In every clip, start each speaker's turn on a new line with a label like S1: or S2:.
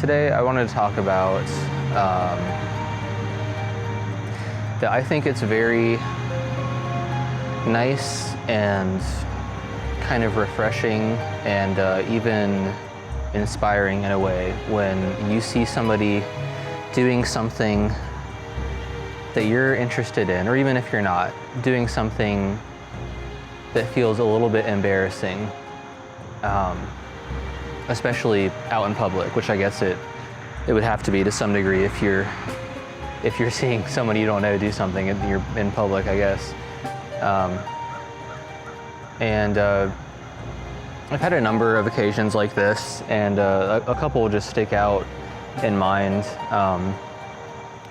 S1: Today I wanted to talk about that I think it's very nice and kind of refreshing and even inspiring in a way when you see somebody doing something that you're interested in, or even if you're not, doing something that feels a little bit embarrassing, especially out in public, which I guess it would have to be to some degree if you're seeing someone you don't know do something and you're in public, I guess. I've had a number of occasions like this, and a couple just stick out in mind.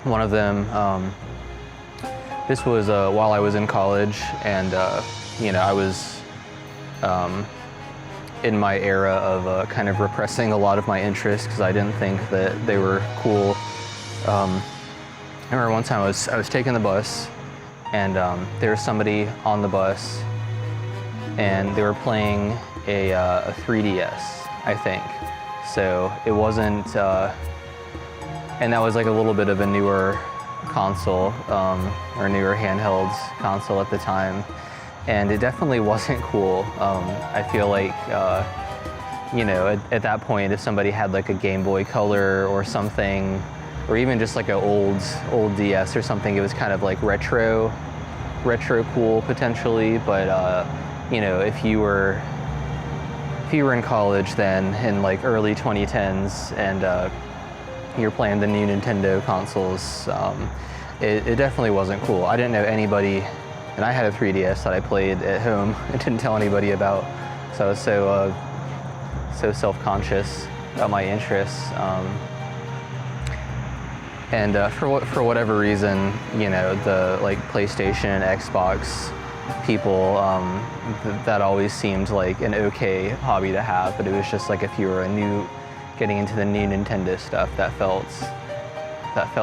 S1: One of them, this was while I was in college, and I was in my era of kind of repressing a lot of my interests because I didn't think that they were cool. I remember one time I was taking the bus, and there was somebody on the bus, and they were playing a 3DS, I think. So it wasn't, and that was like a little bit of a newer console, or newer handheld console at the time. And it definitely wasn't cool. I feel like, at that point, if somebody had like a Game Boy Color or something, or even just like an old DS or something, it was kind of like retro cool potentially. But if you were in college then in like early 2010s and you're playing the new Nintendo consoles, it definitely wasn't cool. I didn't know anybody. And I had a 3DS that I played at home and didn't tell anybody about, so I was so self-conscious about my interests. For whatever reason, the like PlayStation and Xbox people, that always seemed like an okay hobby to have, but it was just like if you were getting into the new Nintendo stuff, that felt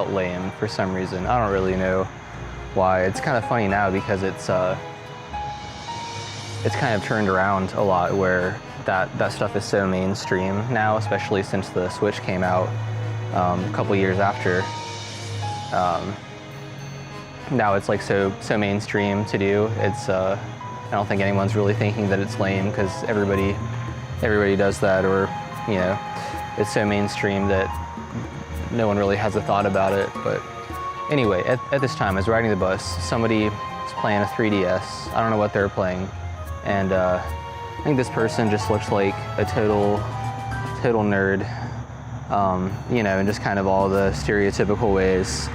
S1: lame for some reason. I don't really know why. It's kind of funny now because it's kind of turned around a lot where that stuff is so mainstream now, especially since the Switch came out a couple years after. Now it's like so mainstream to do. It's I don't think anyone's really thinking that it's lame because everybody does that, or it's so mainstream that no one really has a thought about it. But anyway, at this time, I was riding the bus. Somebody was playing a 3DS. I don't know what they were playing. And I think this person just looked like a total nerd, in just kind of all the stereotypical ways.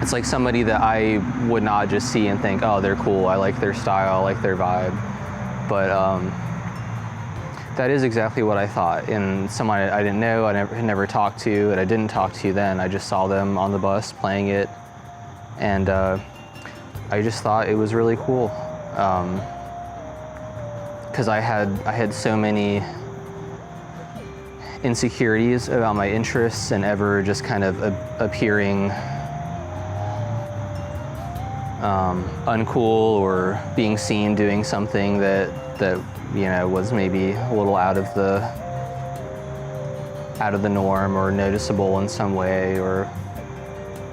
S1: It's like somebody that I would not just see and think, oh, they're cool, I like their style, I like their vibe. But that is exactly what I thought. And someone I didn't know, I never talked to, and I didn't talk to then. I just saw them on the bus playing it, and I just thought it was really cool. Because I had so many insecurities about my interests and ever just kind of appearing uncool or being seen doing something that was maybe a little out of the norm or noticeable in some way or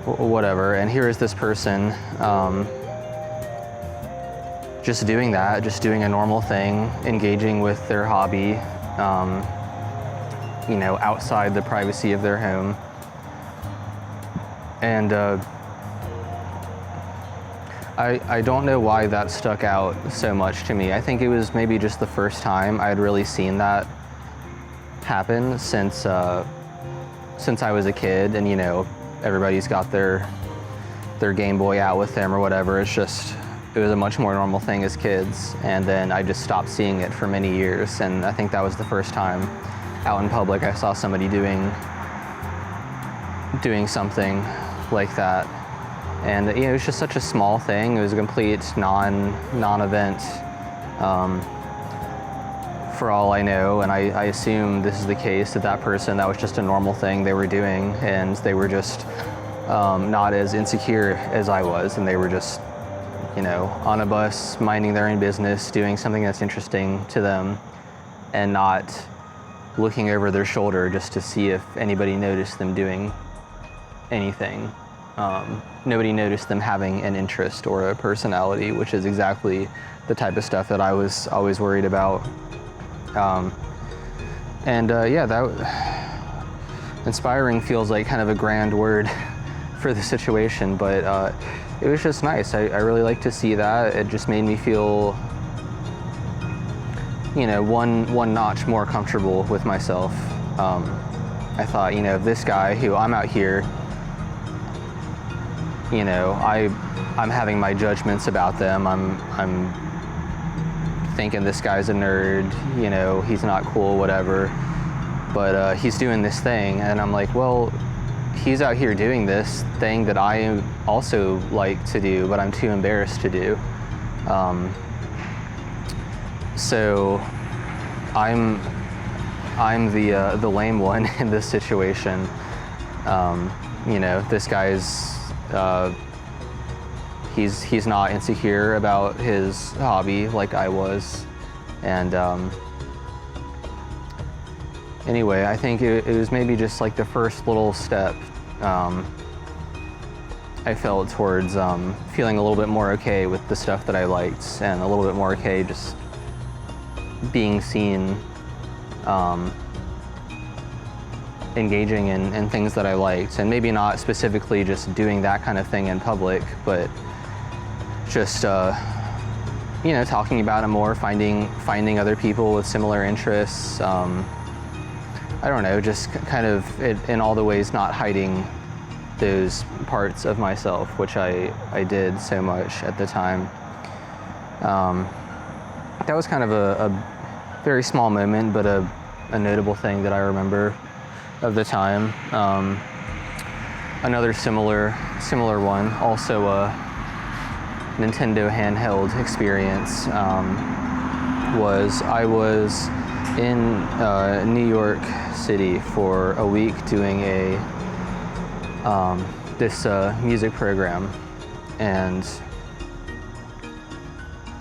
S1: whatever. And here is this person just doing that, just doing a normal thing, engaging with their hobby, outside the privacy of their home. And I don't know why that stuck out so much to me. I think it was maybe just the first time I had really seen that happen since I was a kid, and everybody's got their Game Boy out with them or whatever. It was a much more normal thing as kids, and then I just stopped seeing it for many years, and I think that was the first time out in public I saw somebody doing something like that. And it was just such a small thing. It was a complete non-event, for all I know. And I assume this is the case, that person, that was just a normal thing they were doing, and they were just not as insecure as I was, and they were just on a bus, minding their own business, doing something that's interesting to them, and not looking over their shoulder just to see if anybody noticed them doing anything. Nobody noticed them having an interest or a personality, which is exactly the type of stuff that I was always worried about. Yeah, that inspiring feels like kind of a grand word for the situation, but it was just nice. I really like to see that. It just made me feel, one notch more comfortable with myself. I thought, this guy who I'm out here, I'm having my judgments about them. I'm thinking this guy's a nerd, he's not cool, whatever. But he's doing this thing, and I'm like, well, he's out here doing this thing that I also like to do, but I'm too embarrassed to do. So I'm the lame one in this situation. This guy's he's not insecure about his hobby like I was, and anyway, I think it was maybe just like the first little step I felt towards feeling a little bit more okay with the stuff that I liked, and a little bit more okay just being seen, engaging in things that I liked, and maybe not specifically just doing that kind of thing in public, but just talking about it more, finding other people with similar interests. I don't know, just kind of in all the ways not hiding those parts of myself, which I did so much at the time. That was kind of a very small moment, but a notable thing that I remember of the time. Another similar one, also a Nintendo handheld experience, was I was in New York City for a week doing this music program, and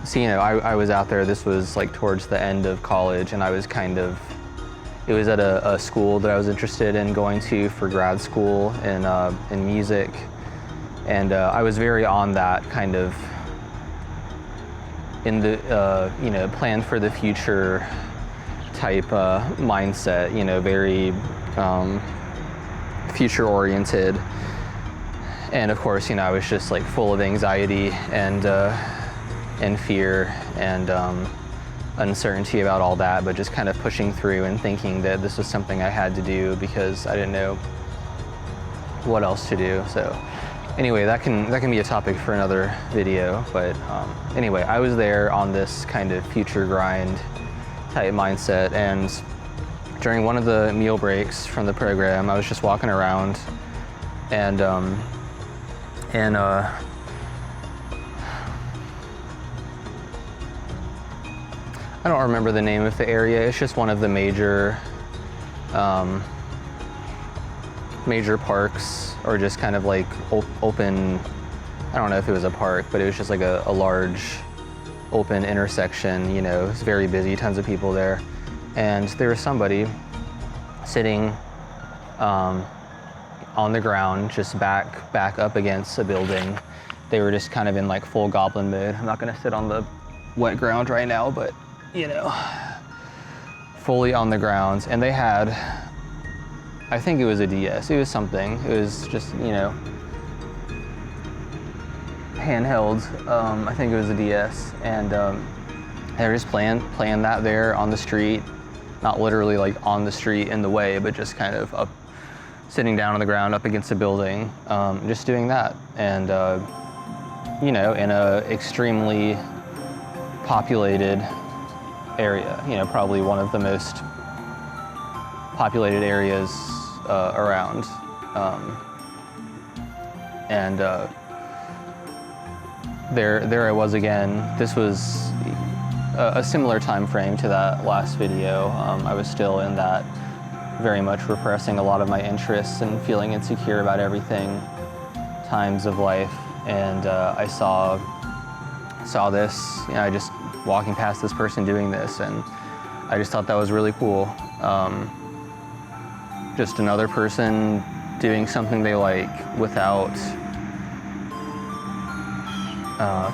S1: so I was out there. This was like towards the end of college, and I was it was at a school that I was interested in going to for grad school in music, and I was very on that kind of in the plan for the future type mindset, very future oriented. And of course, I was just like full of anxiety and fear and uncertainty about all that, but just kind of pushing through and thinking that this was something I had to do because I didn't know what else to do. So anyway, that can be a topic for another video, but anyway, I was there on this kind of future grind type mindset, and during one of the meal breaks from the program, I was just walking around, and I don't remember the name of the area. It's just one of the major parks, or just kind of like open, I don't know if it was a park, but it was just like a large open intersection. It's very busy, tons of people there. And there was somebody sitting on the ground, just back up against a building. They were just kind of in like full goblin mode. I'm not gonna sit on the wet ground right now, but fully on the ground. And they had, I think it was a DS. It was something. It was just, handheld. I think it was a DS. And they were just playing that there on the street. Not literally like on the street in the way, but just kind of up, sitting down on the ground up against a building, just doing that. And, in a extremely populated area, probably one of the most populated areas around. There I was again. This was a similar time frame to that last video. I was still in that, very much repressing a lot of my interests and feeling insecure about everything, times of life. And I saw this, I just walking past this person doing this, and I just thought that was really cool. just another person doing something they like without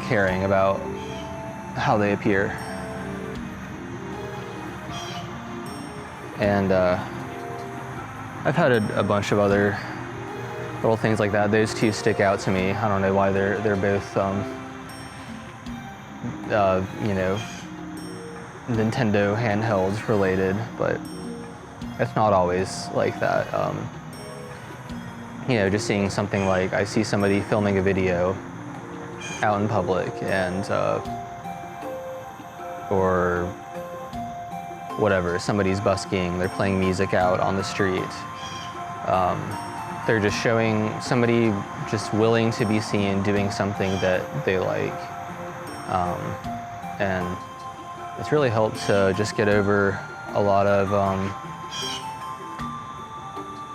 S1: caring about how they appear. And I've had a bunch of other little things like that. Those two stick out to me. I don't know why they're both, you know, Nintendo handhelds related, but it's not always like that. You know, just seeing something like, I see somebody filming a video out in public and, or whatever, somebody's busking, they're playing music out on the street. They're just showing somebody just willing to be seen doing something that they like. And it's really helped to just get over a lot of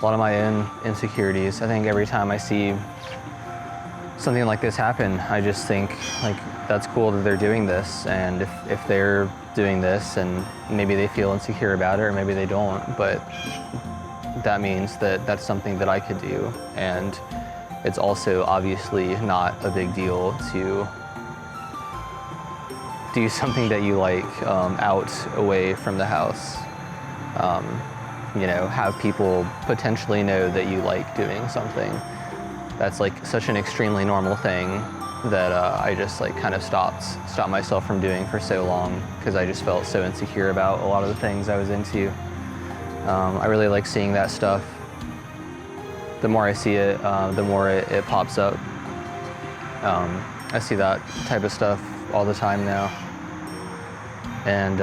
S1: my own insecurities. I think every time I see something like this happen, I just think, like, that's cool that they're doing this, and if they're doing this, and maybe they feel insecure about it, or maybe they don't, but that means that that's something that I could do. And it's also obviously not a big deal to do something that you like out away from the house. You know, have people potentially know that you like doing something. That's like such an extremely normal thing that I just like kind of stopped myself from doing for so long, because I just felt so insecure about a lot of the things I was into. I really like seeing that stuff. The more I see it, the more it pops up. I see that type of stuff all the time now. And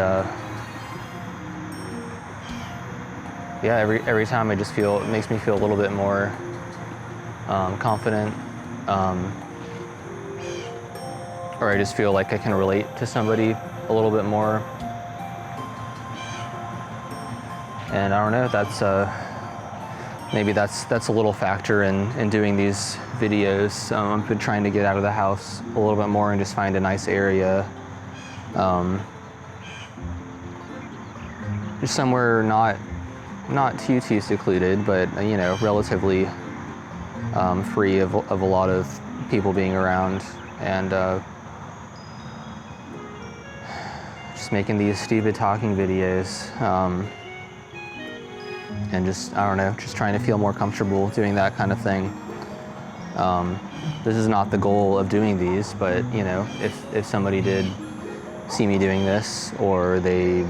S1: yeah, every time I just feel, it makes me feel a little bit more confident. Or I just feel like I can relate to somebody a little bit more. And I don't know, that's maybe that's a little factor in doing these videos. I've been trying to get out of the house a little bit more and just find a nice area. Just somewhere not too secluded, but you know, relatively free of a lot of people being around, and just making these stupid talking videos, and just, I don't know, just trying to feel more comfortable doing that kind of thing. This is not the goal of doing these, but you know, if somebody did see me doing this, or they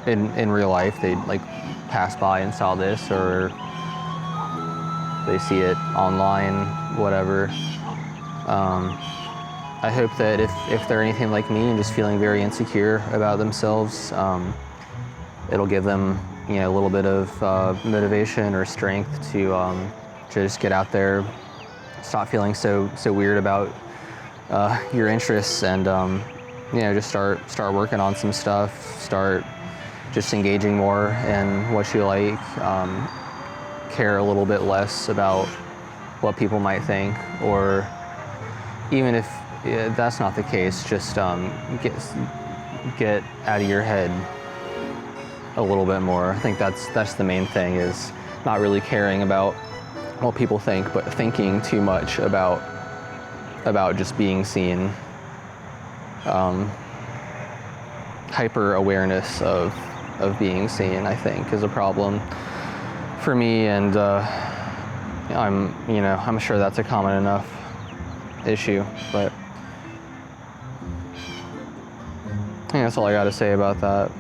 S1: in real life they like pass by and saw this, or they see it online, whatever. I hope that if they're anything like me and just feeling very insecure about themselves, it'll give them, you know, a little bit of motivation or strength to just get out there, stop feeling so weird about your interests, and you know, just start working on some stuff, start just engaging more in what you like, care a little bit less about what people might think, or even if that's not the case, just get out of your head a little bit more. I think that's the main thing, is not really caring about what people think, but thinking too much about just being seen. Hyper awareness of being seen, I think, is a problem for me, and I'm sure that's a common enough issue, but I think that's all I got to say about that.